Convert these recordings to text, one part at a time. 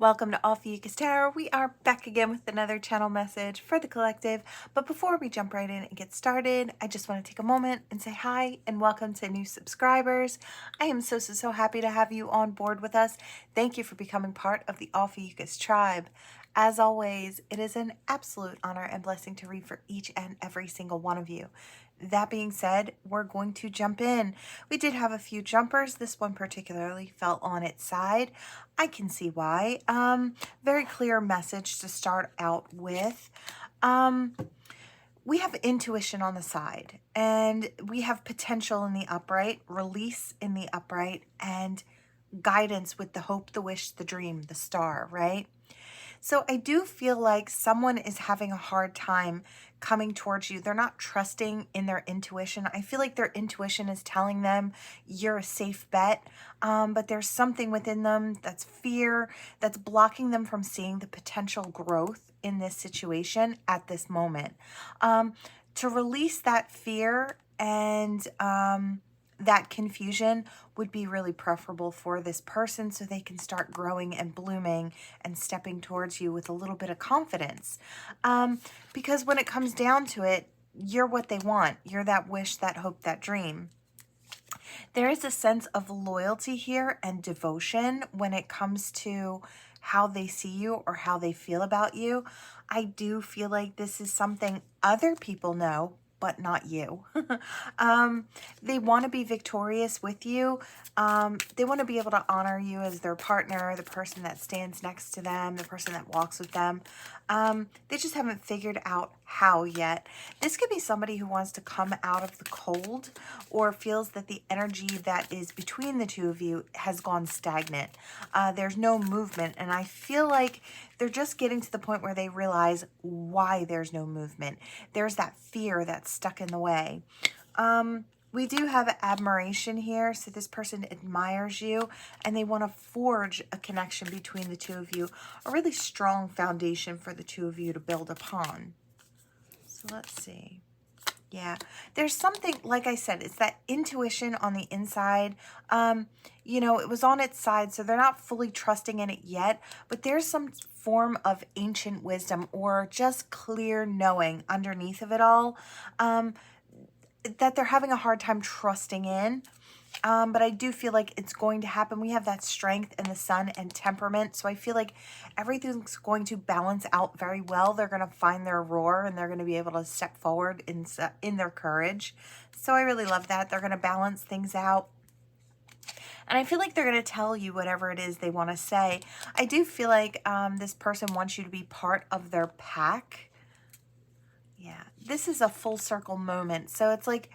Welcome to Ophiuchus Tarot. We are back again with another channel message for the collective. But before we jump right in and get started, I just want to take a moment and say hi and welcome to new subscribers. I am so happy to have you on board with us. Thank you for becoming part of the Ophiuchus tribe. As always, it is an absolute honor and blessing to read for each and every single one of you. That being said, we're going to jump in. We did have a few jumpers. This one particularly fell on its side. I can see why. Very clear message to start out with. We have intuition on the side, and we have potential in the upright, release in the upright, and guidance with the hope, the wish, the dream, the star, right? So I do feel like someone is having a hard time coming towards you. They're not trusting in their intuition. I feel like their intuition is telling them you're a safe bet, but there's something within them that's fear that's blocking them from seeing the potential growth in this situation at this moment. To release that fear and that confusion would be really preferable for this person so they can start growing and blooming and stepping towards you with a little bit of confidence. Because when it comes down to it, you're what they want. You're that wish, that hope, that dream. There is a sense of loyalty here and devotion when it comes to how they see you or how they feel about you. I do feel like this is something other people know, but not you. They want to be victorious with you. They want to be able to honor you as their partner, the person that stands next to them, the person that walks with them. They just haven't figured out how yet. This could be somebody who wants to come out of the cold or feels that the energy that is between the two of you has gone stagnant. There's no movement, and I feel like they're just getting to the point where they realize why there's no movement. There's that fear that's stuck in the way. We do have admiration here, so this person admires you and they want to forge a connection between the two of you, a really strong foundation for the two of you to build upon. So let's see. Yeah, there's something, like I said, it's that intuition on the inside. You know, it was on its side, so they're not fully trusting in it yet, but there's some form of ancient wisdom or just clear knowing underneath of it all that they're having a hard time trusting in. But I do feel like it's going to happen. We have that strength and the sun and temperament. So I feel like everything's going to balance out very well. They're going to find their roar and they're going to be able to step forward in their courage. So I really love that. They're going to balance things out. And I feel like they're going to tell you whatever it is they want to say. I do feel like this person wants you to be part of their pack. Yeah, this is a full circle moment. So it's like,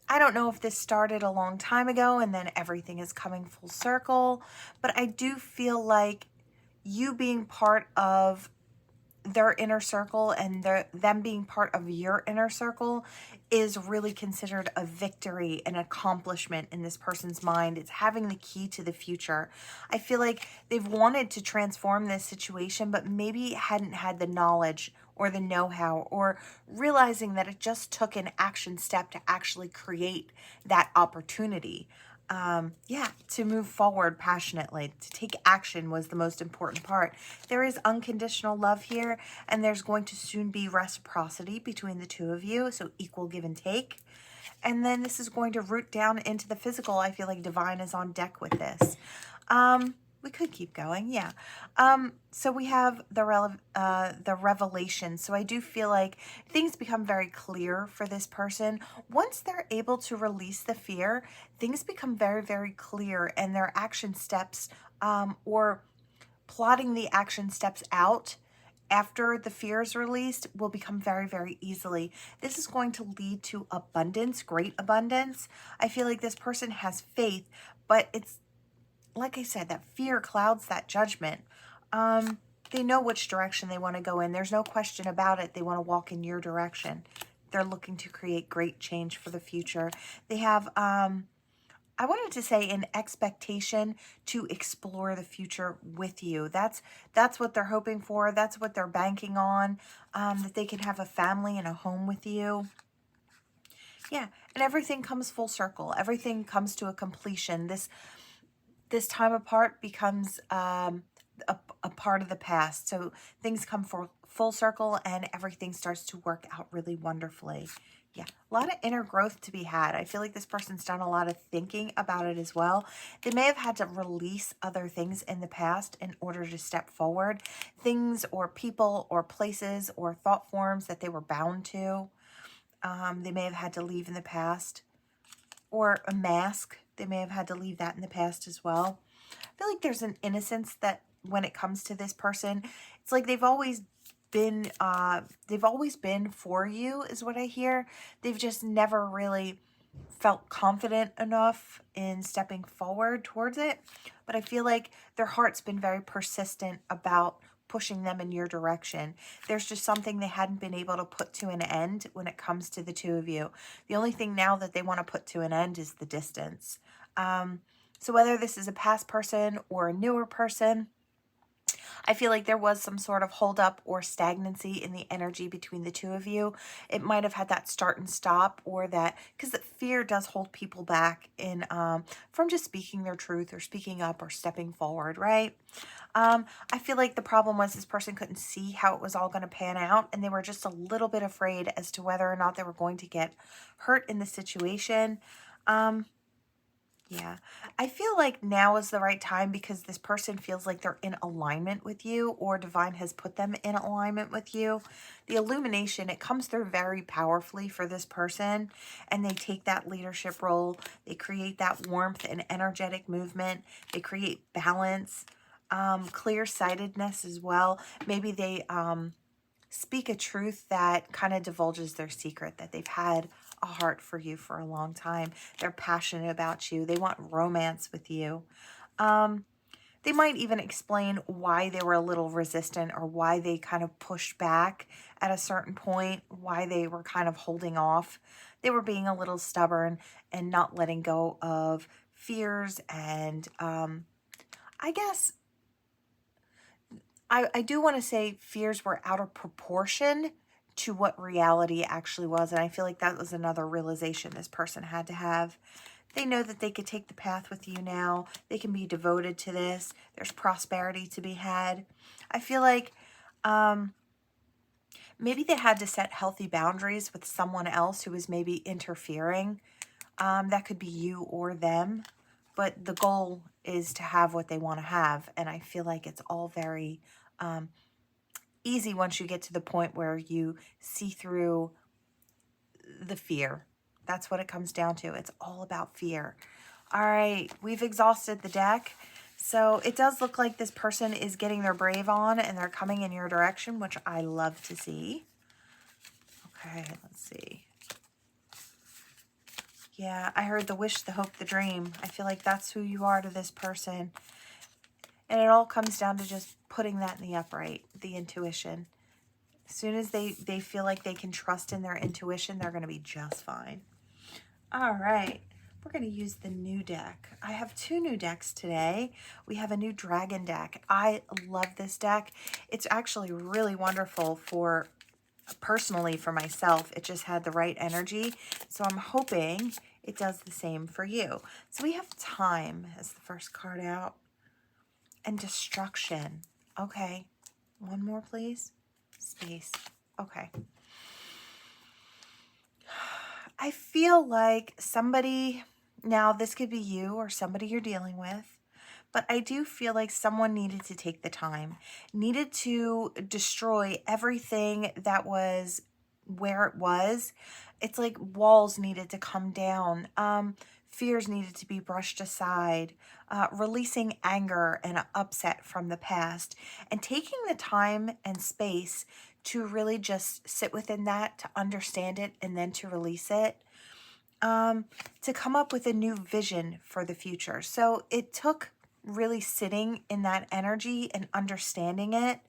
I don't know if this started a long time ago and then everything is coming full circle, but I do feel like you being part of their inner circle and them being part of your inner circle is really considered a victory, an accomplishment in this person's mind. It's having the key to the future. I feel like they've wanted to transform this situation, but maybe hadn't had the knowledge or the know-how, or realizing that it just took an action step to actually create that opportunity. To move forward passionately, to take action was the most important part. There is unconditional love here, and there's going to soon be reciprocity between the two of you, so equal give and take. And then this is going to root down into the physical. I feel like divine is on deck with this. We could keep going, yeah. So we have the revelation. So I do feel like things become very clear for this person. Once they're able to release the fear, things become very clear, and their action steps or plotting the action steps out after the fear is released will become very easily. This is going to lead to abundance, great abundance. I feel like this person has faith, but it's, like I said, that fear clouds that judgment. They know which direction they want to go in. There's no question about it. They want to walk in your direction. They're looking to create great change for the future. They have, I wanted to say, an expectation to explore the future with you. That's what they're hoping for. That's what they're banking on, that they can have a family and a home with you. Yeah, and everything comes full circle. Everything comes to a completion. This time apart becomes a part of the past. So things come full circle and everything starts to work out really wonderfully. Yeah, a lot of inner growth to be had. I feel like this person's done a lot of thinking about it as well. They may have had to release other things in the past in order to step forward. Things or people or places or thought forms that they were bound to. They may have had to leave in the past. Or a mask. They may have had to leave that in the past as well. I feel like there's an innocence that when it comes to this person, it's like they've always been for you is what I hear. They've just never really felt confident enough in stepping forward towards it. But I feel like their heart's been very persistent about pushing them in your direction. There's just something they hadn't been able to put to an end when it comes to the two of you. The only thing now that they want to put to an end is the distance. So whether this is a past person or a newer person, I feel like there was some sort of holdup or stagnancy in the energy between the two of you. It might have had that start and stop, or that, because fear does hold people back in from just speaking their truth or speaking up or stepping forward, right? I feel like the problem was this person couldn't see how it was all going to pan out, and they were just a little bit afraid as to whether or not they were going to get hurt in the situation. Yeah, I feel like now is the right time because this person feels like they're in alignment with you, or divine has put them in alignment with you. The illumination, it comes through very powerfully for this person, and they take that leadership role. They create that warmth and energetic movement. They create balance, clear-sightedness as well. Maybe they speak a truth that kind of divulges their secret, that they've had a heart for you for a long time. They're passionate about you. They want romance with you. They might even explain why they were a little resistant, or why they kind of pushed back at a certain point, why they were kind of holding off. They were being a little stubborn and not letting go of fears. And I guess I do want to say fears were out of proportion to what reality actually was. And I feel like that was another realization this person had to have. They know that they could take the path with you now. They can be devoted to this. There's prosperity to be had. I feel like maybe they had to set healthy boundaries with someone else who was maybe interfering. That could be you or them. But the goal is to have what they want to have. And I feel like it's all very easy once you get to the point where you see through the fear. That's what it comes down to. It's all about fear. All right, we've exhausted the deck. So it does look like this person is getting their brave on and they're coming in your direction, which I love to see. Okay, let's see. Yeah, I heard the wish, the hope, the dream. I feel like that's who you are to this person. And it all comes down to just putting that in the upright, the intuition. As soon as they feel like they can trust in their intuition, they're going to be just fine. All right, we're going to use the new deck. I have two new decks today. We have a new dragon deck. I love this deck. It's actually really wonderful for, personally for myself. It just had the right energy. So I'm hoping it does the same for you. So we have time as the first card out. And destruction. Okay. One more, please. Space. Okay. I feel like somebody, now this could be you or somebody you're dealing with, but I do feel like someone needed to take the time, needed to destroy everything that was where it was. It's like walls needed to come down. Fears needed to be brushed aside, releasing anger and upset from the past, and taking the time and space to really just sit within that, to understand it, and then to release it, to come up with a new vision for the future. So it took really sitting in that energy and understanding it,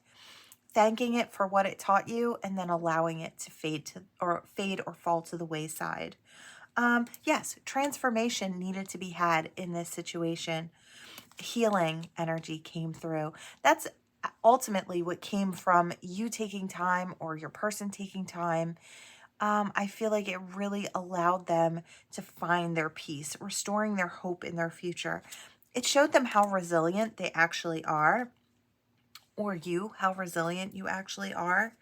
thanking it for what it taught you, and then allowing it to fade or fall to the wayside. Yes, transformation needed to be had in this situation. Healing energy came through. That's ultimately what came from you taking time, or your person taking time. I feel like it really allowed them to find their peace, restoring their hope in their future. It showed them how resilient they actually are. or you, how resilient you actually are.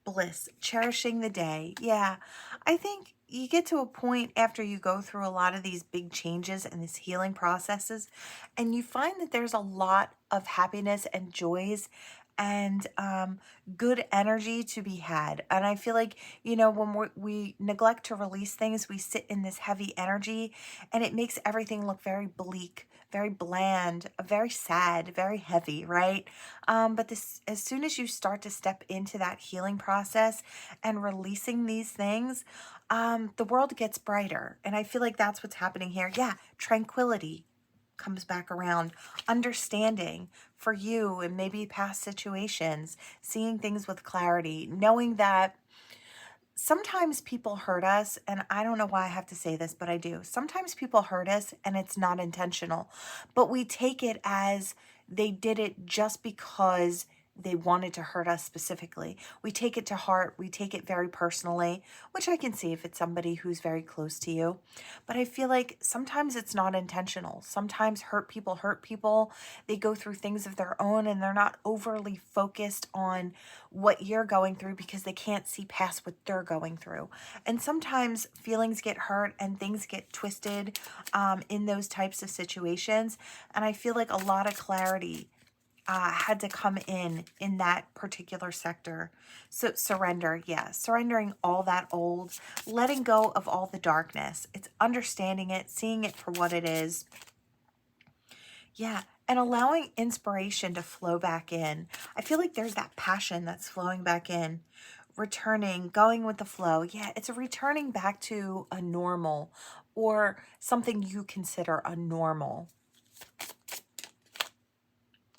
Bliss, cherishing the day. Yeah, I think you get to a point after you go through a lot of these big changes and these healing processes, and you find that there's a lot of happiness and joys and good energy to be had. And I feel like, when we neglect to release things, we sit in this heavy energy, and it makes everything look very bleak, very bland, very sad, very heavy, right? But this, as soon as you start to step into that healing process and releasing these things, the world gets brighter. And I feel like that's what's happening here. Yeah, tranquility comes back around, understanding for you and maybe past situations, seeing things with clarity, knowing that sometimes people hurt us, and I don't know why I have to say this, but I do. Sometimes people hurt us and it's not intentional, but we take it as they did it just because they wanted to hurt us specifically. We take it to heart. We take it very personally, which I can see if it's somebody who's very close to you. But I feel like sometimes it's not intentional. Sometimes hurt people. They go through things of their own and they're not overly focused on what you're going through because they can't see past what they're going through. And sometimes feelings get hurt and things get twisted in those types of situations. And I feel like a lot of clarity had to come in that particular sector. So surrender, yeah, surrendering all that old, letting go of all the darkness. It's understanding it, seeing it for what it is. Yeah, and allowing inspiration to flow back in. I feel like there's that passion that's flowing back in, returning, going with the flow. Yeah, it's a returning back to a normal or something you consider a normal.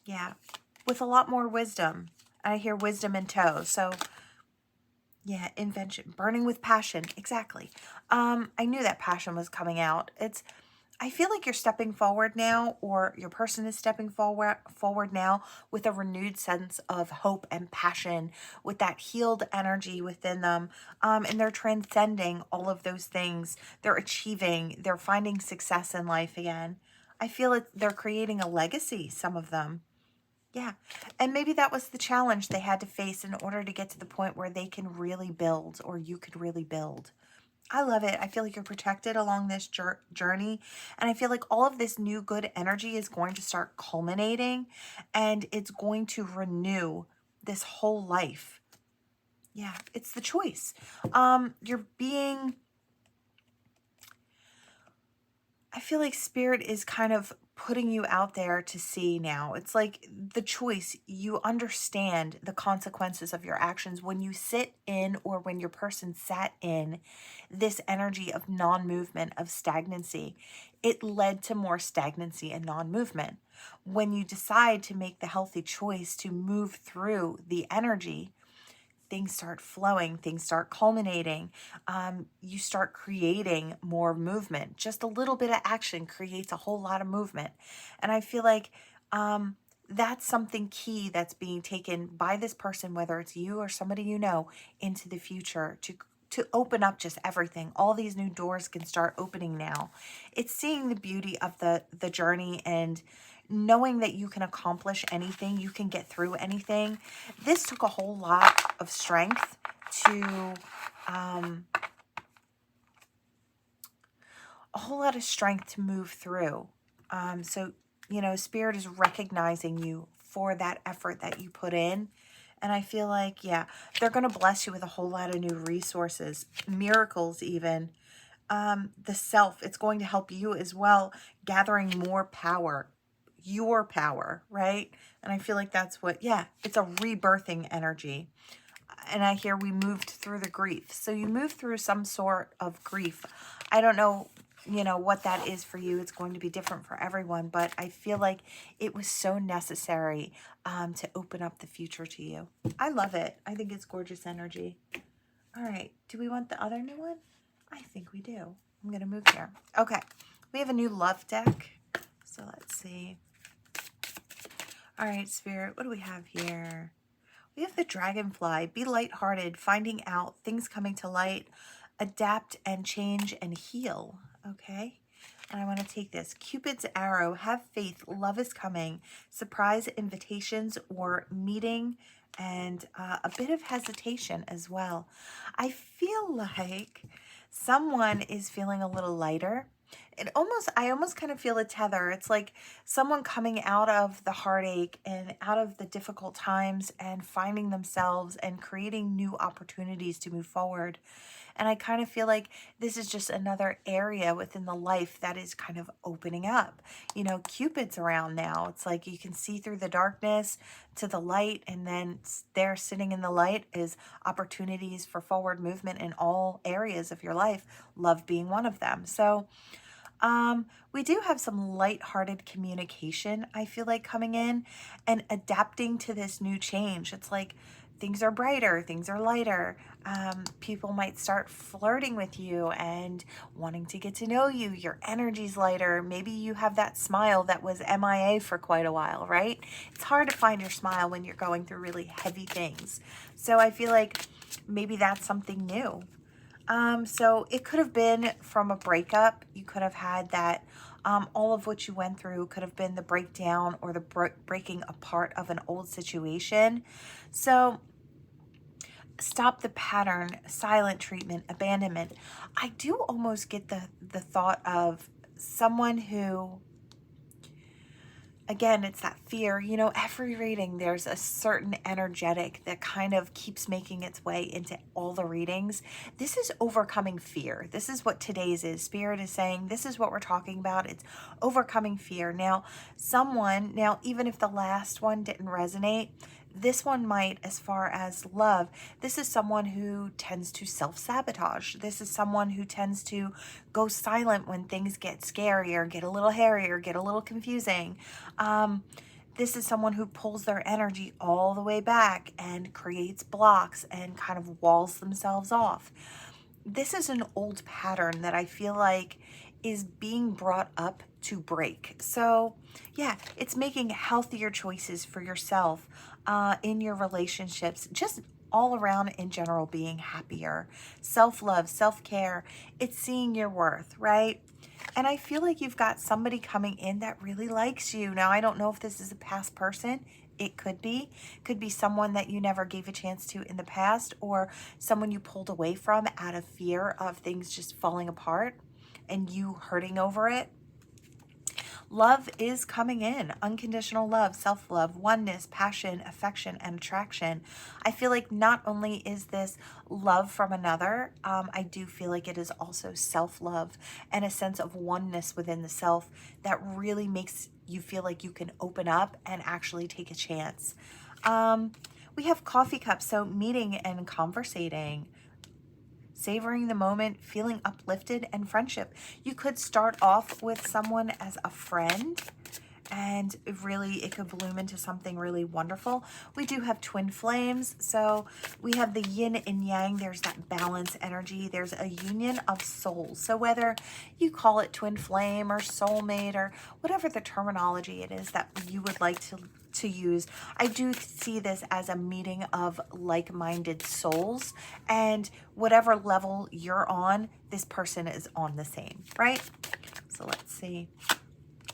Yeah, with a lot more wisdom. I hear wisdom in tow. So yeah, invention, burning with passion. Exactly. I knew that passion was coming out. I feel like you're stepping forward now, or your person is stepping forward now with a renewed sense of hope and passion, with that healed energy within them. And they're transcending all of those things. They're achieving, they're finding success in life again. I feel it, they're creating a legacy, some of them. Yeah. And maybe that was the challenge they had to face in order to get to the point where they can really build, or you could really build. I love it. I feel like you're protected along this journey. And I feel like all of this new good energy is going to start culminating, and it's going to renew this whole life. Yeah, it's the choice. I feel like Spirit is kind of putting you out there to see now. It's like the choice. You understand the consequences of your actions when you sit in, or when your person sat in, this energy of non-movement, of stagnancy. It led to more stagnancy and non-movement. When you decide to make the healthy choice to move through the energy, things start flowing, things start culminating. You start creating more movement. Just a little bit of action creates a whole lot of movement. And I feel like that's something key that's being taken by this person, whether it's you or somebody you know, into the future to open up just everything. All these new doors can start opening now. It's seeing the beauty of the journey and knowing that you can accomplish anything, you can get through anything. This took a whole lot of strength to, move through. So, Spirit is recognizing you for that effort that you put in. And I feel like, yeah, they're going to bless you with a whole lot of new resources, miracles even. The self, it's going to help you as well, gathering more power, your power, right? And I feel like that's what, yeah, it's a rebirthing energy. And I hear we moved through the grief. So you moved through some sort of grief. I don't know, what that is for you. It's going to be different for everyone, but I feel like it was so necessary to open up the future to you. I love it. I think it's gorgeous energy. All right. Do we want the other new one? I think we do. I'm going to move here. Okay. We have a new love deck. So let's see. All right, Spirit, what do we have here? We have the dragonfly. Be lighthearted, finding out, things coming to light, adapt and change and heal. Okay. And I want to take this. Cupid's arrow, have faith, love is coming, surprise invitations or meeting, and a bit of hesitation as well. I feel like someone is feeling a little lighter. I almost kind of feel a tether. It's like someone coming out of the heartache and out of the difficult times and finding themselves and creating new opportunities to move forward. And I kind of feel like this is just another area within the life that is kind of opening up. You know, Cupid's around now. It's like you can see through the darkness to the light, and then there sitting in the light is opportunities for forward movement in all areas of your life, love being one of them. So, we do have some lighthearted communication, I feel like, coming in and adapting to this new change. It's like things are brighter, things are lighter. People might start flirting with you and wanting to get to know you. Your energy's lighter. Maybe you have that smile that was MIA for quite a while, right? It's hard to find your smile when you're going through really heavy things. So I feel like maybe that's something new. So it could have been from a breakup. You could have had that, all of what you went through could have been the breakdown or the breaking apart of an old situation. So stop the pattern, silent treatment, abandonment. I do almost get the thought of someone who, again, it's that fear. You know, every reading, there's a certain energetic that kind of keeps making its way into all the readings. This is overcoming fear. This is what today's is. Spirit is saying, this is what we're talking about. It's overcoming fear. Now, even if the last one didn't resonate, this one might, as far as love, this is someone who tends to self-sabotage. This is someone who tends to go silent when things get scary or get a little hairy or get a little confusing. This is someone who pulls their energy all the way back and creates blocks and kind of walls themselves off. This is an old pattern that I feel like is being brought up to break. So yeah, it's making healthier choices for yourself in your relationships, just all around in general, being happier, self-love, self-care. It's seeing your worth, right? And I feel like you've got somebody coming in that really likes you. Now, I don't know if this is a past person. It could be someone that you never gave a chance to in the past, or someone you pulled away from out of fear of things just falling apart and you hurting over it. Love is coming in. Unconditional love, self-love, oneness, passion, affection, and attraction. I feel like not only is this love from another, I do feel like it is also self-love and a sense of oneness within the self that really makes you feel like you can open up and actually take a chance. We have coffee cups, so meeting and conversating, savoring the moment, feeling uplifted, and friendship. You could start off with someone as a friend, and really it could bloom into something really wonderful. We do have twin flames, so we have the yin and yang. There's that balance energy. There's a union of souls. So whether you call it twin flame or soulmate or whatever the terminology it is that you would like to use, I do see this as a meeting of like-minded souls, and whatever level you're on, this person is on the same, right? So let's see.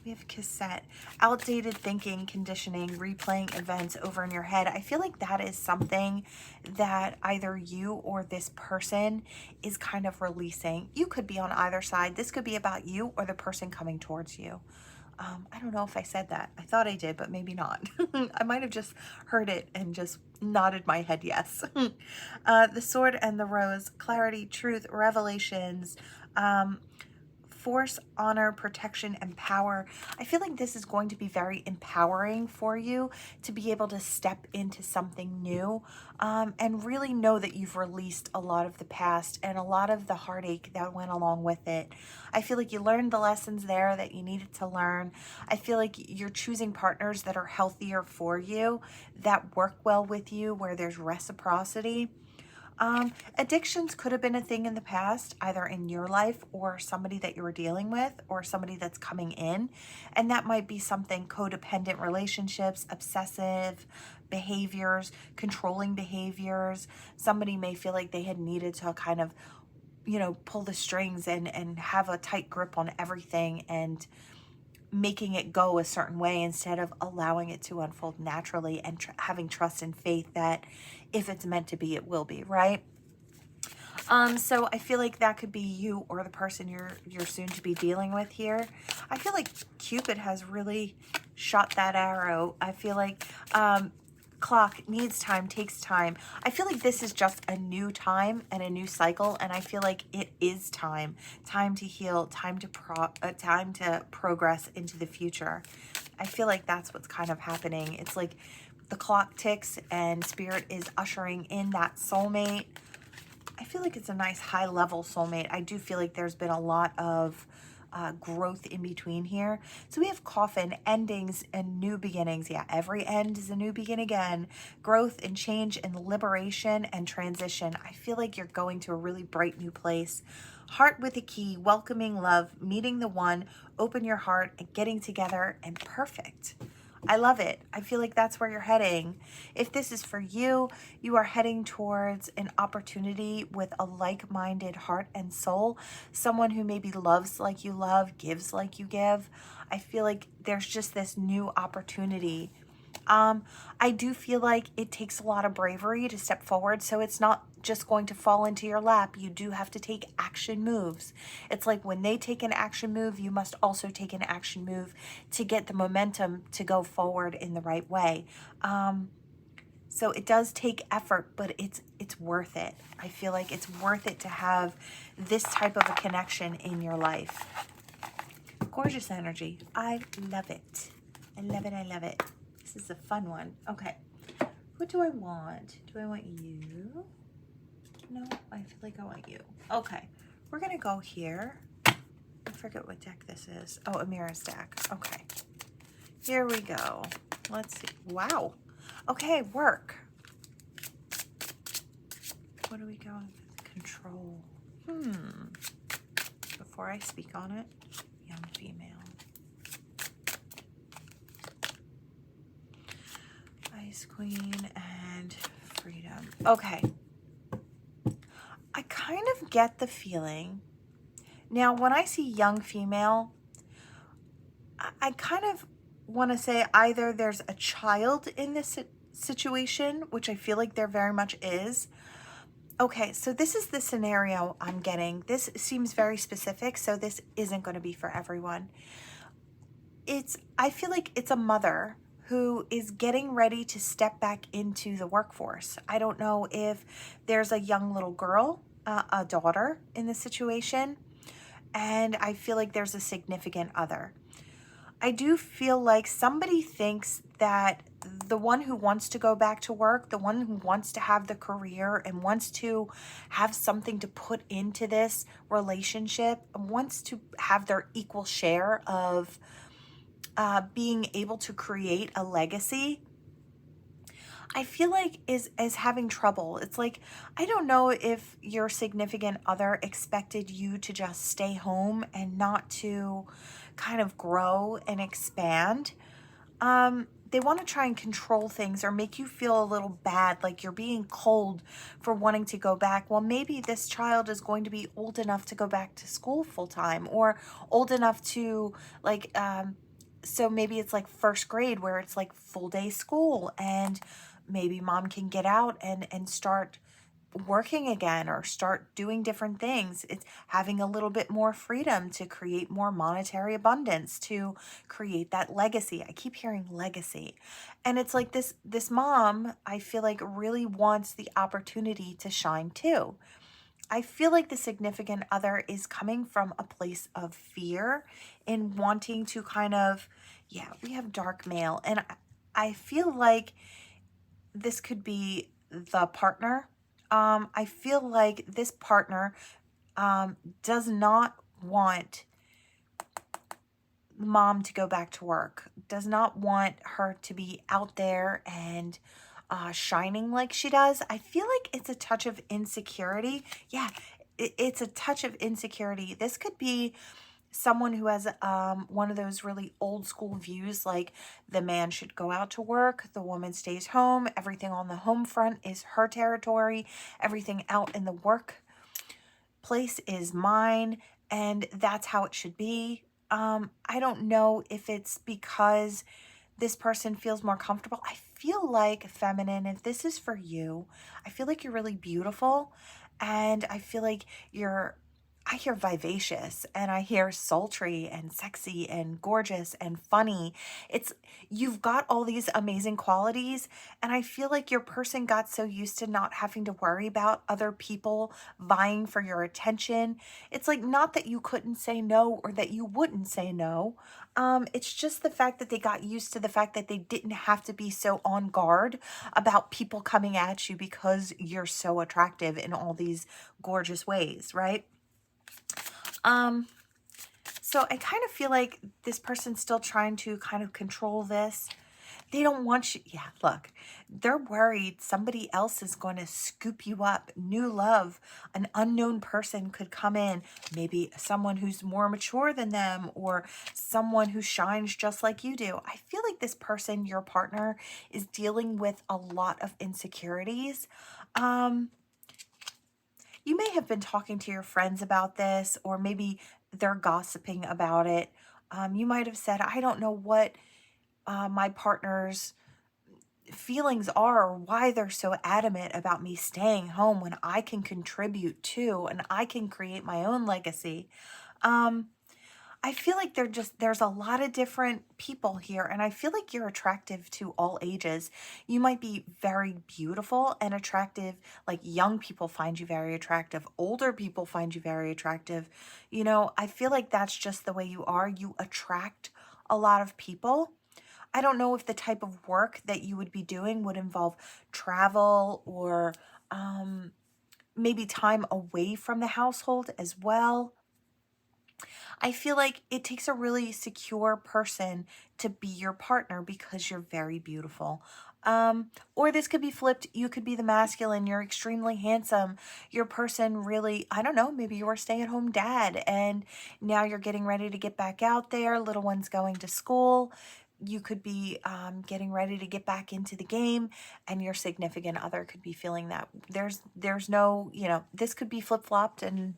We have cassette, outdated thinking, conditioning, replaying events over in your head. I feel like that is something that either you or this person is kind of releasing. You could be on either side. This could be about you or the person coming towards you. I don't know if I said that. I thought I did, but maybe not. I might have just heard it and just nodded my head yes. The sword and the rose, clarity, truth, revelations, force, honor, protection, and power. I feel like this is going to be very empowering for you to be able to step into something new, and really know that you've released a lot of the past and a lot of the heartache that went along with it. I feel like you learned the lessons there that you needed to learn. I feel like you're choosing partners that are healthier for you, that work well with you, where there's reciprocity. Addictions could have been a thing in the past, either in your life or somebody that you were dealing with or somebody that's coming in. And that might be something codependent relationships, obsessive behaviors, controlling behaviors. Somebody may feel like they had needed to kind of you know, pull the strings and have a tight grip on everything and making it go a certain way instead of allowing it to unfold naturally and having trust and faith that if it's meant to be, it will be, right? So I feel like that could be you or the person you're soon to be dealing with here. I feel like Cupid has really shot that arrow. I feel like clock needs time, takes time. I feel like this is just a new time and a new cycle, and I feel like it is time to heal, time to progress into the future. I feel like that's what's kind of happening. It's like the clock ticks and Spirit is ushering in that soulmate. I feel like it's a nice high level soulmate. I do feel like there's been a lot of growth in between here. So we have coffin, endings and new beginnings. Yeah, every end is a new begin again. Growth and change and liberation and transition. I feel like you're going to a really bright new place. Heart with a key, welcoming love, meeting the one, open your heart and getting together and perfect. I love it. I feel like that's where you're heading. If this is for you, you are heading towards an opportunity with a like-minded heart and soul, someone who maybe loves like you love, gives like you give. I feel like there's just this new opportunity. I do feel like it takes a lot of bravery to step forward, so it's not just going to fall into your lap. You do have to take action moves. It's like when they take an action move, you must also take an action move to get the momentum to go forward in the right way. So it does take effort, but it's worth it. I feel like it's worth it to have this type of a connection in your life. Gorgeous energy. I love it. I love it. I love it. This is a fun one. Okay. What do I want? Do I want you? No, I feel like I want you. Okay. We're going to go here. I forget what deck this is. Oh, Amira's deck. Okay. Here we go. Let's see. Wow. Okay, work. What are we going with? Control. Before I speak on it, young female. Ice Queen and freedom. Okay. I kind of get the feeling. Now, when I see young female, I kind of want to say either there's a child in this situation, which I feel like there very much is. Okay, so this is the scenario I'm getting. This seems very specific, so this isn't going to be for everyone. I feel like it's a mother who is getting ready to step back into the workforce. I don't know if there's a young little girl, a daughter in the situation, and I feel like there's a significant other. I do feel like somebody thinks that the one who wants to go back to work, the one who wants to have the career and wants to have something to put into this relationship, wants to have their equal share of being able to create a legacy, I feel like is having trouble. It's like, I don't know if your significant other expected you to just stay home and not to kind of grow and expand. They want to try and control things or make you feel a little bad, like you're being cold for wanting to go back. Well, maybe this child is going to be old enough to go back to school full time, or old enough to like, so maybe it's like first grade where it's like full day school, and maybe mom can get out and start working again or start doing different things. It's having a little bit more freedom to create more monetary abundance, to create that legacy. I keep hearing legacy. And it's like this mom, I feel like, really wants the opportunity to shine too. I feel like the significant other is coming from a place of fear in wanting to kind of, yeah, we have dark male. And I feel like this could be the partner. I feel like this partner does not want mom to go back to work, does not want her to be out there and shining like she does. I feel like it's a touch of insecurity. Yeah, it's a touch of insecurity. This could be someone who has one of those really old school views, like the man should go out to work, the woman stays home, everything on the home front is her territory, everything out in the work place is mine and that's how it should be. I don't know if it's because this person feels more comfortable. I feel like, feminine, if this is for you, I feel like you're really beautiful, and I feel like I hear vivacious, and I hear sultry and sexy and gorgeous and funny. It's You've got all these amazing qualities, and I feel like your person got so used to not having to worry about other people vying for your attention. It's like, not that you couldn't say no or that you wouldn't say no. It's just the fact that they got used to the fact that they didn't have to be so on guard about people coming at you because you're so attractive in all these gorgeous ways, right? Um, so I kind of feel like this person's still trying to kind of control this. They don't want you. Yeah, look, they're worried somebody else is going to scoop you up. New love, an unknown person could come in, maybe someone who's more mature than them or someone who shines just like you do. I feel like this person, your partner, is dealing with a lot of insecurities. You may have been talking to your friends about this, or maybe they're gossiping about it. You might have said, I don't know what my partner's feelings are or why they're so adamant about me staying home when I can contribute too and I can create my own legacy. Um, I feel like there's a lot of different people here, and I feel like you're attractive to all ages. You might be very beautiful and attractive, like young people find you very attractive, older people find you very attractive. I feel like that's just the way you are. You attract a lot of people. I don't know if the type of work that you would be doing would involve travel or maybe time away from the household as well. I feel like it takes a really secure person to be your partner because you're very beautiful. Or this could be flipped. You could be the masculine. You're extremely handsome. Your person really, I don't know, maybe you're a stay-at-home dad and now you're getting ready to get back out there. Little one's going to school. You could be getting ready to get back into the game, and your significant other could be feeling that. There's no, this could be flip-flopped, and,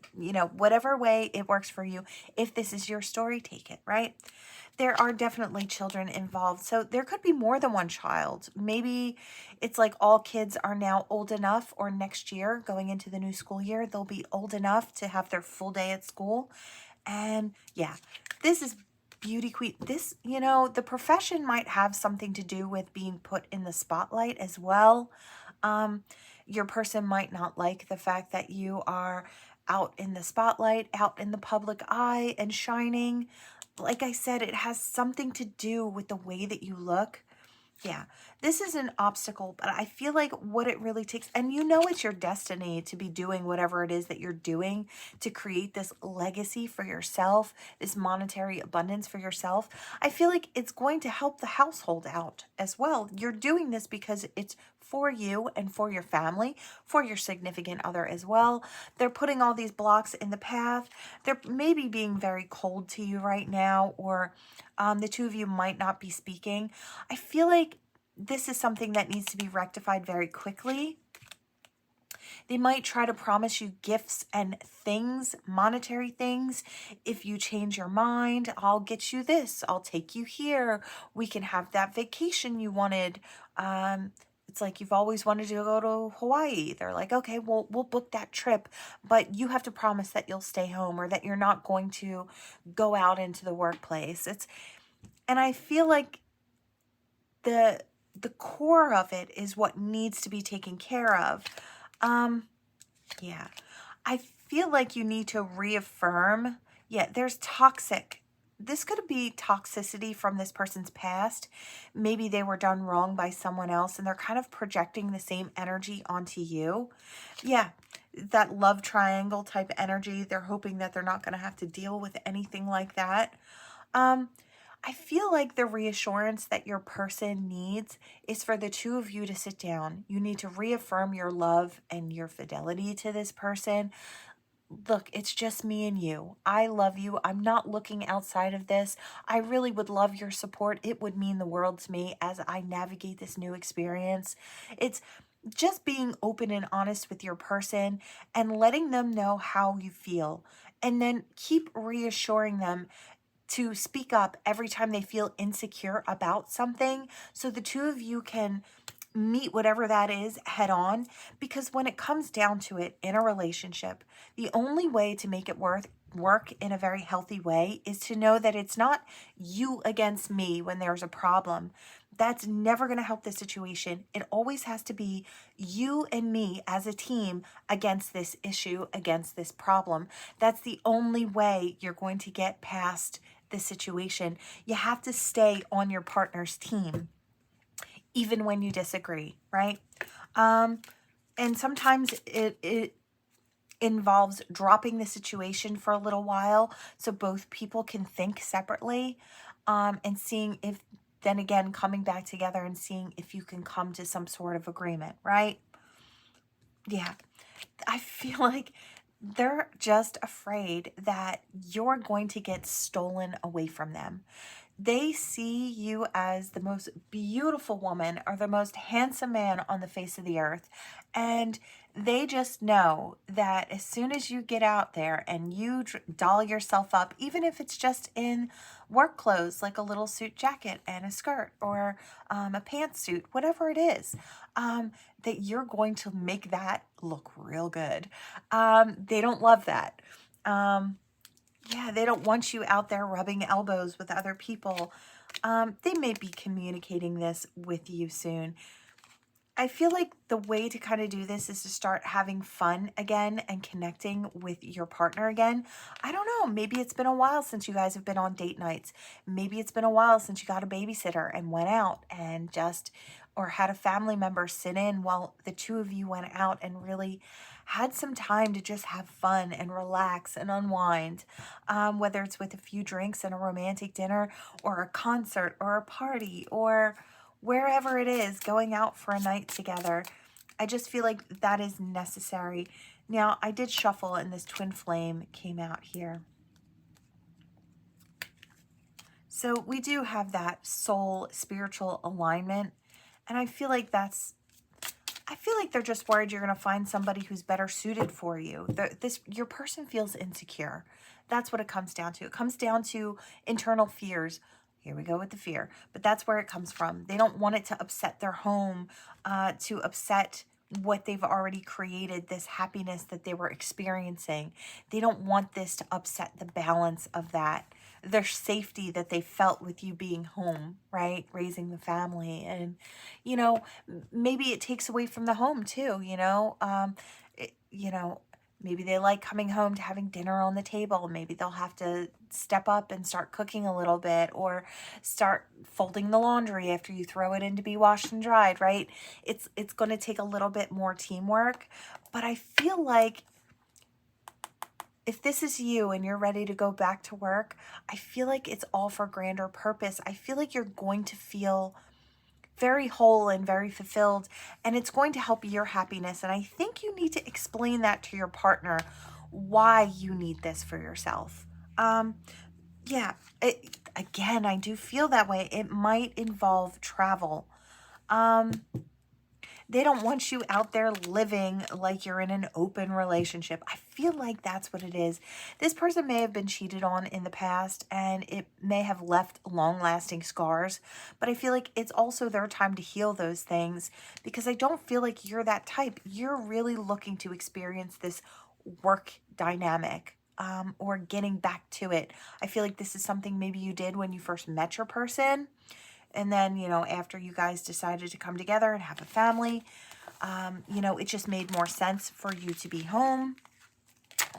whatever way it works for you. If this is your story, take it, right? There are definitely children involved. So there could be more than one child. Maybe it's like all kids are now old enough, or next year, going into the new school year, they'll be old enough to have their full day at school. And yeah, this is beauty queen. This, the profession might have something to do with being put in the spotlight as well. Your person might not like the fact that you are out in the spotlight, out in the public eye and shining. Like I said, it has something to do with the way that you look. Yeah, this is an obstacle, but I feel like what it really takes, and it's your destiny to be doing whatever it is that you're doing to create this legacy for yourself, this monetary abundance for yourself. I feel like it's going to help the household out as well. You're doing this because it's for you and for your family, for your significant other as well. They're putting all these blocks in the path. They're maybe being very cold to you right now, or the two of you might not be speaking. I feel like this is something that needs to be rectified very quickly. They might try to promise you gifts and things, monetary things. If you change your mind, I'll get you this. I'll take you here. We can have that vacation you wanted. It's like you've always wanted to go to Hawaii. They're like, okay, we'll book that trip, but you have to promise that you'll stay home or that you're not going to go out into the workplace. And I feel like the core of it is what needs to be taken care of. Yeah, I feel like you need to reaffirm. Yeah, there's toxic. This could be toxicity from this person's past. Maybe they were done wrong by someone else and they're kind of projecting the same energy onto you. Yeah, that love triangle type energy. They're hoping that they're not going to have to deal with anything like that. I feel like the reassurance that your person needs is for the two of you to sit down. You need to reaffirm your love and your fidelity to this person. Look, it's just me and you. I love you. I'm not looking outside of this. I really would love your support. It would mean the world to me as I navigate this new experience. just being open and honest with your person and letting them know how you feel. And then keep reassuring them to speak up every time they feel insecure about something, so the two of you can meet whatever that is head on. Because when it comes down to it in a relationship, the only way to make it work in a very healthy way is to know that it's not you against me when there's a problem. That's never going to help the situation. It always has to be you and me as a team against this issue, against this problem. That's the only way you're going to get past the situation. You have to stay on your partner's team, even when you disagree, right? And sometimes it involves dropping the situation for a little while so both people can think separately, and seeing if, then again, coming back together and seeing if you can come to some sort of agreement, right? Yeah. I feel like they're just afraid that you're going to get stolen away from them. They see you as the most beautiful woman or the most handsome man on the face of the earth. And they just know that as soon as you get out there and you doll yourself up, even if it's just in work clothes, like a little suit jacket and a skirt, or a pantsuit, whatever it is, that you're going to make that look real good. They don't love that. Yeah, they don't want you out there rubbing elbows with other people. They may be communicating this with you soon. I feel like the way to kind of do this is to start having fun again and connecting with your partner again. I don't know. Maybe it's been a while since you guys have been on date nights. Maybe it's been a while since you got a babysitter and went out and just, or had a family member sit in while the two of you went out and really had some time to just have fun and relax and unwind. Whether it's with a few drinks and a romantic dinner, or a concert, or a party, or wherever it is, going out for a night together. I just feel like that is necessary. Now, I did shuffle and this twin flame came out here. So we do have that soul spiritual alignment. And I feel like they're just worried you're going to find somebody who's better suited for you. Your person feels insecure. That's what it comes down to. It comes down to internal fears. Here we go with the fear. But that's where it comes from. They don't want it to upset their home, to upset what they've already created, this happiness that they were experiencing. They don't want this to upset the balance of that. Their safety that they felt with you being home, right? Raising the family. And, maybe it takes away from the home too, maybe they like coming home to having dinner on the table. Maybe they'll have to step up and start cooking a little bit, or start folding the laundry after you throw it in to be washed and dried, right? It's going to take a little bit more teamwork, but I feel like if this is you and you're ready to go back to work, I feel like it's all for grander purpose. I feel like you're going to feel very whole and very fulfilled, and it's going to help your happiness. And I think you need to explain that to your partner, why you need this for yourself. Yeah, again, I do feel that way. It might involve travel. They don't want you out there living like you're in an open relationship. I feel like that's what it is. This person may have been cheated on in the past, and it may have left long-lasting scars, but I feel like it's also their time to heal those things, because I don't feel like you're that type. You're really looking to experience this work dynamic, or getting back to it. I feel like this is something maybe you did when you first met your person. And then, after you guys decided to come together and have a family, it just made more sense for you to be home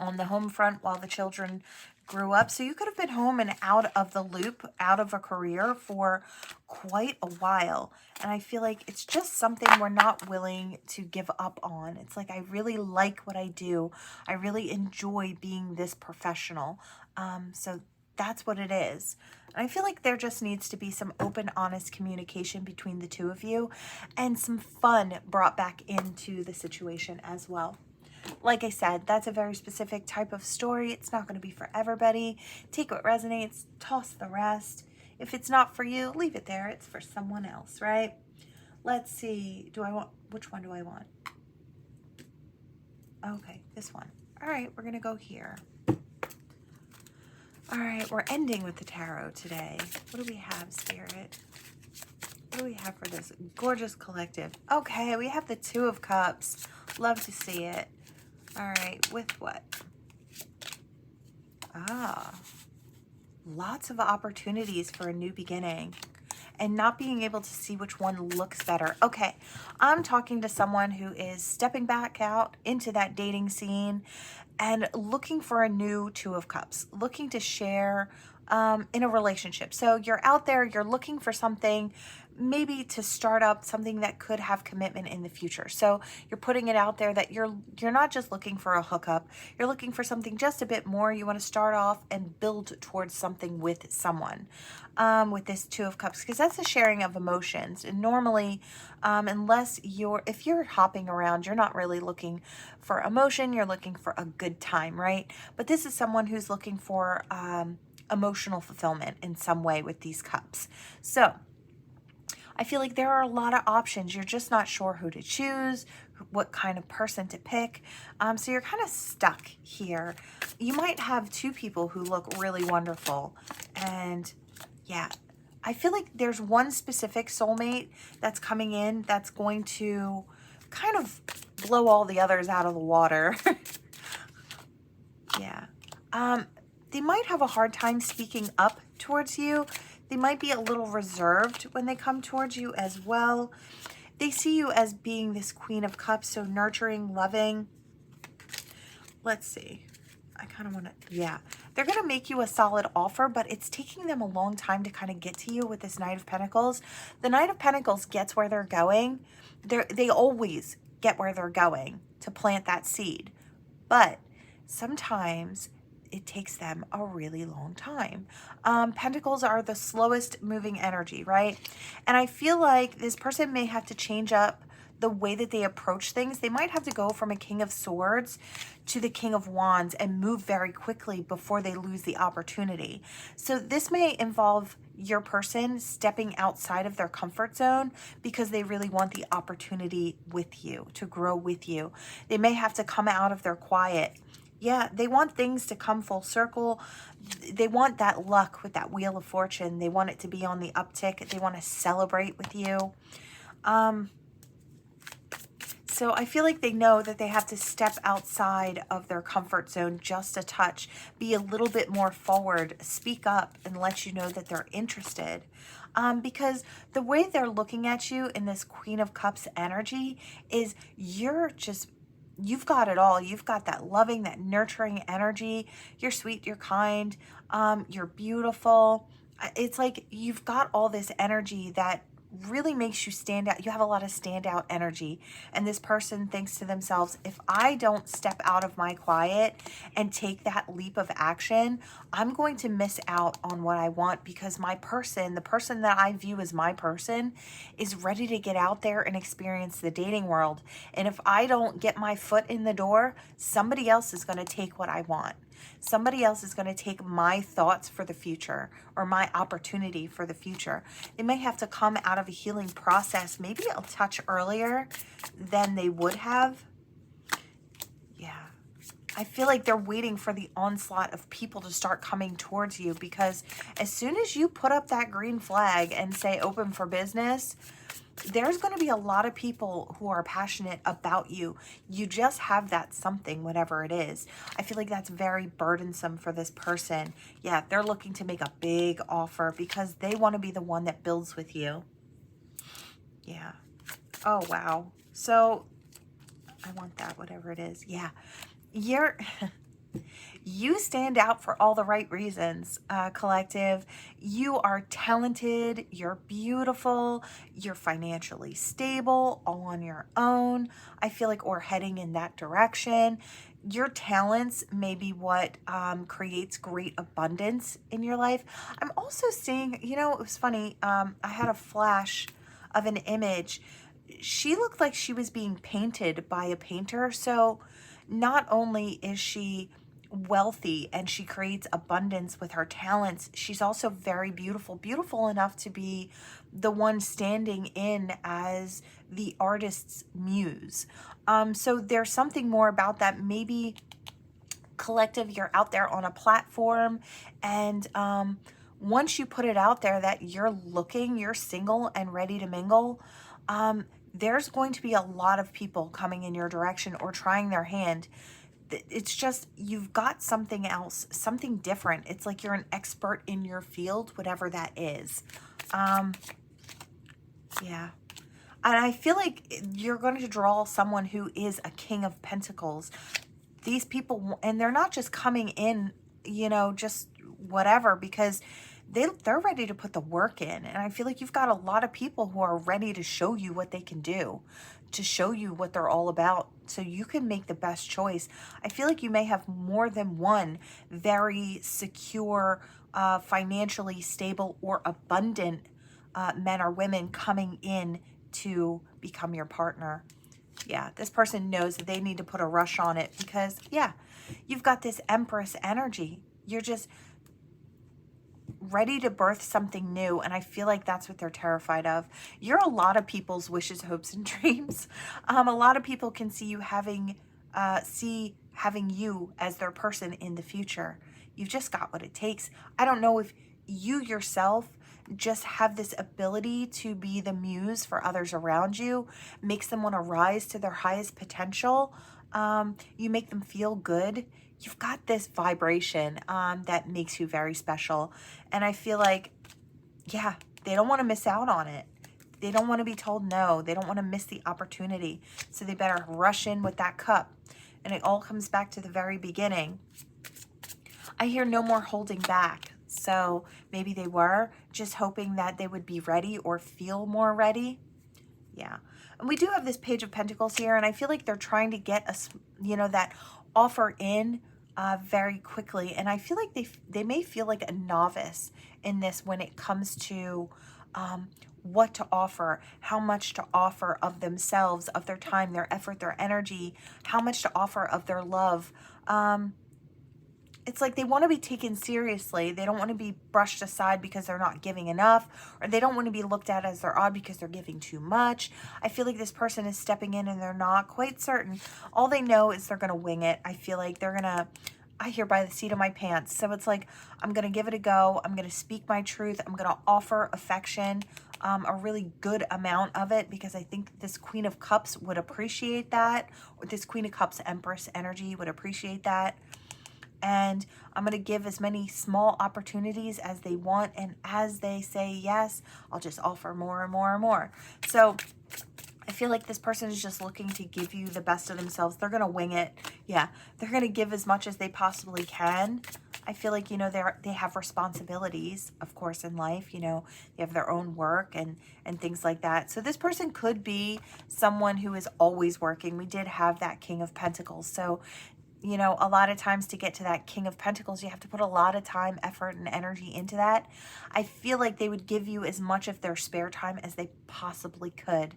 on the home front while the children grew up. So you could have been home and out of the loop, out of a career for quite a while. And I feel like it's just something we're not willing to give up on. It's like, I really like what I do. I really enjoy being this professional. So that's what it is. And I feel like there just needs to be some open, honest communication between the two of you, and some fun brought back into the situation as well. Like I said, that's a very specific type of story. It's not going to be for everybody. Take what resonates, toss the rest. If it's not for you, leave it there. It's for someone else, right? Let's see. which one do I want? Okay, this one. All right, we're going to go here. All right, we're ending with the tarot today. What do we have, Spirit? What do we have for this gorgeous collective? Okay, we have the Two of Cups. Love to see it. All right, with what? Lots of opportunities for a new beginning and not being able to see which one looks better. Okay, I'm talking to someone who is stepping back out into that dating scene and looking for a new Two of Cups, looking to share in a relationship. So you're out there, you're looking for something, maybe to start up something that could have commitment in the future. So you're putting it out there that you're not just looking for a hookup, you're looking for something just a bit more. You want to start off and build towards something with someone. With this Two of Cups, because that's a sharing of emotions. And normally, if you're hopping around, you're not really looking for emotion, you're looking for a good time, right? But this is someone who's looking for emotional fulfillment in some way with these cups. So I feel like there are a lot of options. You're just not sure who to choose, what kind of person to pick. So you're kind of stuck here. You might have two people who look really wonderful. And yeah, I feel like there's one specific soulmate that's coming in that's going to kind of blow all the others out of the water. Yeah. They might have a hard time speaking up towards you. They might be a little reserved when they come towards you as well. They see you as being this Queen of Cups, so nurturing, loving. Let's see. I kind of want to, yeah. They're going to make you a solid offer, but it's taking them a long time to kind of get to you with this Knight of Pentacles. The Knight of Pentacles gets where they're going. They always get where they're going to plant that seed. But sometimes it takes them a really long time. Pentacles are the slowest moving energy, right? And I feel like this person may have to change up the way that they approach things. They might have to go from a King of Swords to the King of Wands and move very quickly before they lose the opportunity. So this may involve your person stepping outside of their comfort zone because they really want the opportunity with you, to grow with you. They may have to come out of their quiet. Yeah, they want things to come full circle. They want that luck with that Wheel of Fortune. They want it to be on the uptick. They want to celebrate with you. So I feel like they know that they have to step outside of their comfort zone just a touch, be a little bit more forward, speak up, and let you know that they're interested. Because the way they're looking at you in this Queen of Cups energy is you've got it all. You've got that loving, that nurturing energy. You're sweet, you're kind, you're beautiful. It's like you've got all this energy that really makes you stand out. You have a lot of standout energy. And this person thinks to themselves, if I don't step out of my quiet and take that leap of action, I'm going to miss out on what I want, because my person, the person that I view as my person, is ready to get out there and experience the dating world. And if I don't get my foot in the door, somebody else is going to take what I want. Somebody else is going to take my thoughts for the future, or my opportunity for the future. They may have to come out of a healing process maybe a touch earlier than they would have. Yeah. I feel like they're waiting for the onslaught of people to start coming towards you, because as soon as you put up that green flag and say open for business, there's going to be a lot of people who are passionate about you. You just have that something, whatever it is. I feel like that's very burdensome for this person. Yeah, they're looking to make a big offer because they want to be the one that builds with you. Yeah. Oh, wow. So I want that, whatever it is. Yeah. You stand out for all the right reasons, collective. You are talented, you're beautiful, you're financially stable, all on your own. I feel like we're heading in that direction. Your talents may be what creates great abundance in your life. I'm also seeing, it was funny. I had a flash of an image. She looked like she was being painted by a painter. So not only is she wealthy and she creates abundance with her talents. She's also very beautiful, beautiful enough to be the one standing in as the artist's muse. So there's something more about that. Maybe collective, you're out there on a platform, and once you put it out there that you're single and ready to mingle, there's going to be a lot of people coming in your direction or trying their hand. It's just, you've got something else, something different. It's like you're an expert in your field, whatever that is. Yeah. And I feel like you're going to draw someone who is a King of Pentacles. These people, and they're not just coming in, you know, just whatever, because they're ready to put the work in. And I feel like you've got a lot of people who are ready to show you what they can do, to show you what they're all about, so you can make the best choice. I feel like you may have more than one very secure, financially stable or abundant men or women coming in to become your partner. Yeah, this person knows that they need to put a rush on it because, yeah, you've got this Empress energy. You're just ready to birth something new, and I feel like that's what they're terrified of. You're a lot of people's wishes, hopes, and dreams. A lot of people can see you having you as their person in the future. You've just got what it takes. I don't know if you yourself just have this ability to be the muse for others around you, makes them want to rise to their highest potential. You make them feel good. You've got this vibration that makes you very special. And I feel like, yeah, they don't want to miss out on it. They don't want to be told no. They don't want to miss the opportunity. So they better rush in with that cup. And it all comes back to the very beginning. I hear no more holding back. So maybe they were just hoping that they would be ready or feel more ready. Yeah. And we do have this Page of Pentacles here, and I feel like they're trying to get us, you know, that offer in very quickly. And I feel like they may feel like a novice in this when it comes to what to offer, how much to offer of themselves, of their time, their effort, their energy, how much to offer of their love. It's like they want to be taken seriously. They don't want to be brushed aside because they're not giving enough, or they don't want to be looked at as they're odd because they're giving too much. I feel like this person is stepping in and they're not quite certain. All they know is they're going to wing it. I feel like they're going to, I hear by the seat of my pants. So it's like, I'm going to give it a go. I'm going to speak my truth. I'm going to offer affection, a really good amount of it, because I think this Queen of Cups would appreciate that. Or this Queen of Cups Empress energy would appreciate that. And I'm going to give as many small opportunities as they want. And as they say yes, I'll just offer more and more and more. So I feel like this person is just looking to give you the best of themselves. They're going to wing it. Yeah, they're going to give as much as they possibly can. I feel like, you know, they have responsibilities, of course, in life. You know, they have their own work and things like that. So this person could be someone who is always working. We did have that King of Pentacles. So, you know, a lot of times to get to that King of Pentacles, you have to put a lot of time, effort, and energy into that. I feel like they would give you as much of their spare time as they possibly could.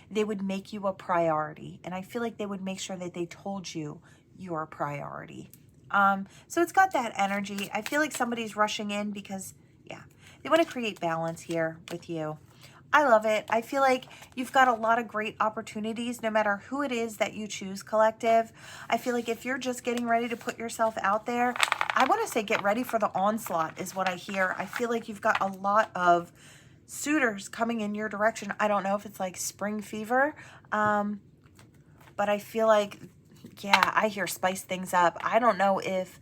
They would make you a priority. And I feel like they would make sure that they told you you're a priority. So it's got that energy. I feel like somebody's rushing in because, yeah, they want to create balance here with you. I love it. I feel like you've got a lot of great opportunities no matter who it is that you choose, collective. I feel like if you're just getting ready to put yourself out there, I want to say get ready for the onslaught is what I hear. I feel like you've got a lot of suitors coming in your direction. I don't know if it's like spring fever, but I feel like, yeah, I hear spice things up. I don't know if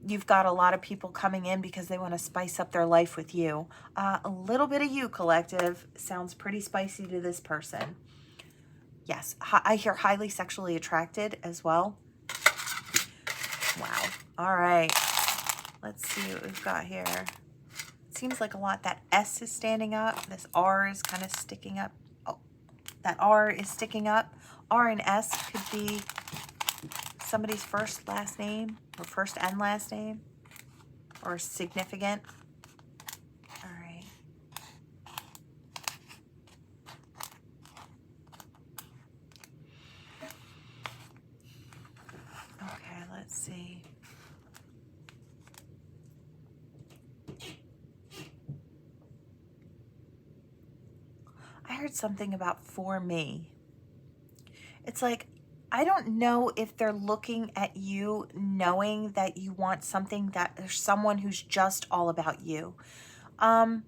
you've got a lot of people coming in because they want to spice up their life with you. A little bit of you, collective, sounds pretty spicy to this person. Yes, I hear highly sexually attracted as well. Wow. All right. Let's see what we've got here. It seems like a lot. That S is standing up. This R is kind of sticking up. Oh, that R is sticking up. R and S could be somebody's first, last name, or first and last name, or significant. All right. Okay, let's see. heard something about for me. It's like, I don't know if they're looking at you knowing that you want something, that there's someone who's just all about you. I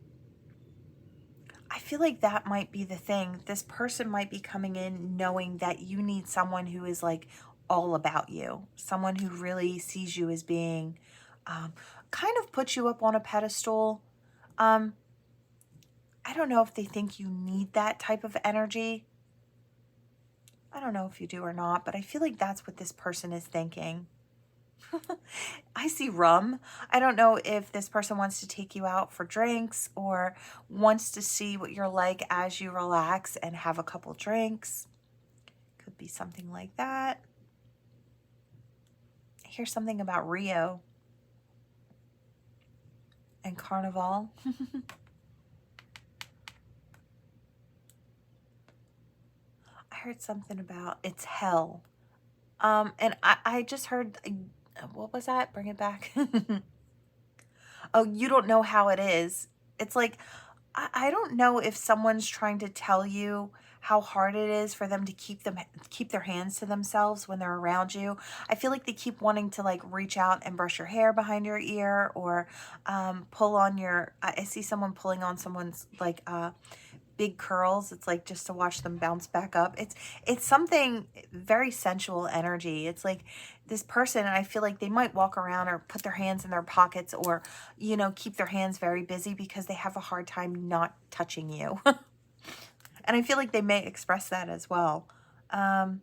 feel like that might be the thing. This person might be coming in knowing that you need someone who is like all about you, someone who really sees you as being, kind of puts you up on a pedestal. I don't know if they think you need that type of energy. I don't know if you do or not, but I feel like that's what this person is thinking. I see rum. I don't know if this person wants to take you out for drinks or wants to see what you're like as you relax and have a couple drinks. Could be something like that. I hear something about Rio and Carnival. I heard something about it's hell. And I just heard, what was that? Bring it back. Oh, you don't know how it is. It's like, I don't know if someone's trying to tell you how hard it is for them to keep their hands to themselves when they're around you. I feel like they keep wanting to like reach out and brush your hair behind your ear, or pull on your, I see someone pulling on someone's like big curls. It's like just to watch them bounce back up. It's something very sensual energy. It's like this person, I feel like they might walk around or put their hands in their pockets, or, you know, keep their hands very busy because they have a hard time not touching you. And I feel like they may express that as well. I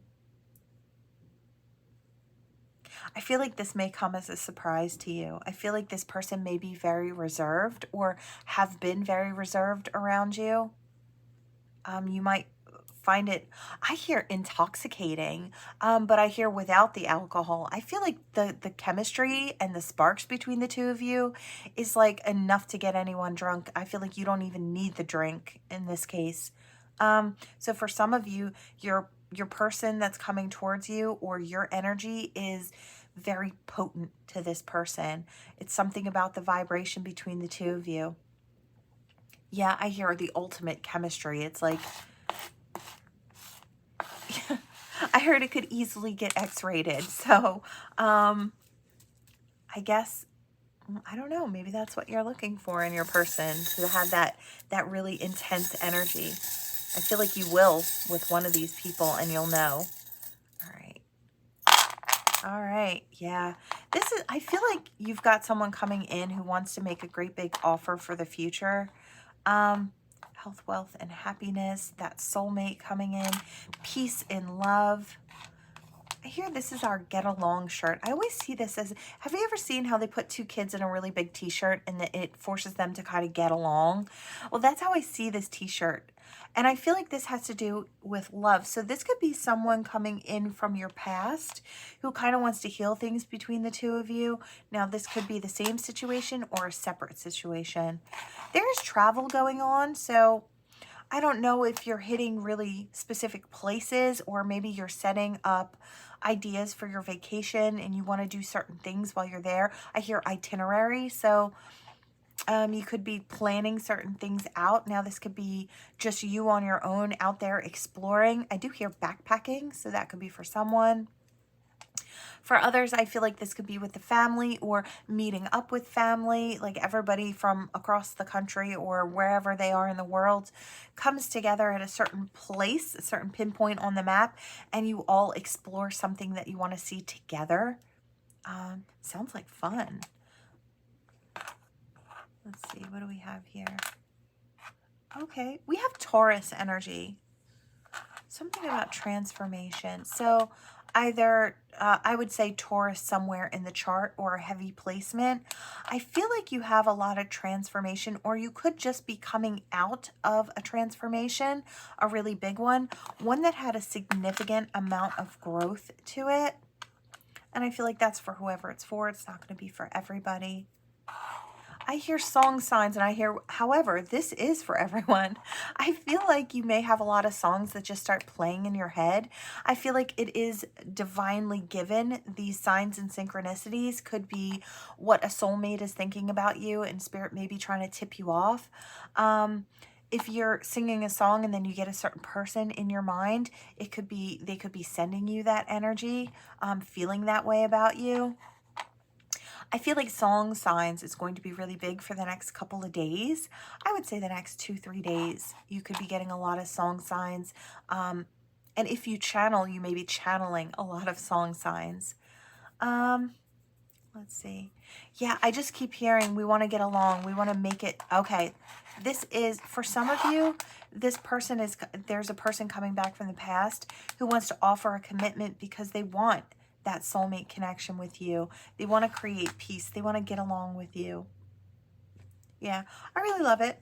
feel like this may come as a surprise to you. I feel like this person may be very reserved or have been very reserved around you. You might find it, I hear intoxicating, but I hear without the alcohol. I feel like the chemistry and the sparks between the two of you is like enough to get anyone drunk. I feel like you don't even need the drink in this case. So for some of you, your person that's coming towards you, or your energy, is very potent to this person. It's something about the vibration between the two of you. Yeah, I hear the ultimate chemistry. It's like, I heard it could easily get X-rated. So, I guess, I don't know, maybe that's what you're looking for in your person, to have that really intense energy. I feel like you will with one of these people, and you'll know. All right. All right. Yeah. This is, I feel like you've got someone coming in who wants to make a great big offer for the future. Health, wealth, and happiness. That soulmate coming in. Peace and love. I hear this is our get along shirt. I always see this as, have you ever seen how they put two kids in a really big t-shirt and that it forces them to kind of get along? Well, that's how I see this t-shirt. And I feel like this has to do with love. So this could be someone coming in from your past who kind of wants to heal things between the two of you. Now, this could be the same situation or a separate situation. There's travel going on, so I don't know if you're hitting really specific places, or maybe you're setting up ideas for your vacation and you want to do certain things while you're there. I hear itinerary, so you could be planning certain things out. Now, this could be just you on your own out there exploring. I do hear backpacking, so that could be for someone. For others, I feel like this could be with the family, or meeting up with family, like everybody from across the country or wherever they are in the world comes together at a certain place, a certain pinpoint on the map, and you all explore something that you want to see together. Sounds like fun. Let's see, what do we have here? Okay, we have Taurus energy. Something about transformation. So either, I would say Taurus somewhere in the chart, or a heavy placement. I feel like you have a lot of transformation, or you could just be coming out of a transformation, a really big one that had a significant amount of growth to it. And I feel like that's for whoever it's for. It's not going to be for everybody. I hear song signs, and I hear, however, this is for everyone. I feel like you may have a lot of songs that just start playing in your head. I feel like it is divinely given. These signs and synchronicities could be what a soulmate is thinking about you, and spirit may be trying to tip you off. if you're singing a song and then you get a certain person in your mind, it could be, they could be sending you that energy, feeling that way about you. I feel like song signs is going to be really big for the next couple of days. I would say the next 2-3 days, you could be getting a lot of song signs. And if you channel, you may be channeling a lot of song signs. Let's see. Yeah, I just keep hearing we want to get along. We want to make it. Okay, this is, for some of you, this person is, there's a person coming back from the past who wants to offer a commitment because they want that soulmate connection with you. They want to create peace. They want to get along with you. Yeah, I really love it.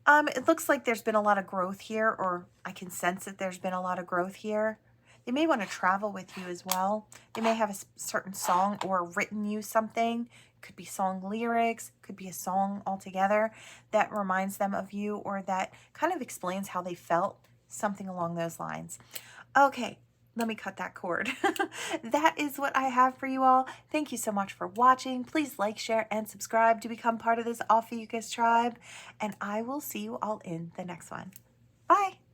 It looks like there's been a lot of growth here, or I can sense that there's been a lot of growth here. They may want to travel with you as well. They may have a certain song or written you something. Could be song lyrics, could be a song altogether that reminds them of you, or that kind of explains how they felt, something along those lines. Okay, let me cut that cord. That is what I have for you all. Thank you so much for watching. Please like, share, and subscribe to become part of this Ophiuchus tribe. And I will see you all in the next one. Bye.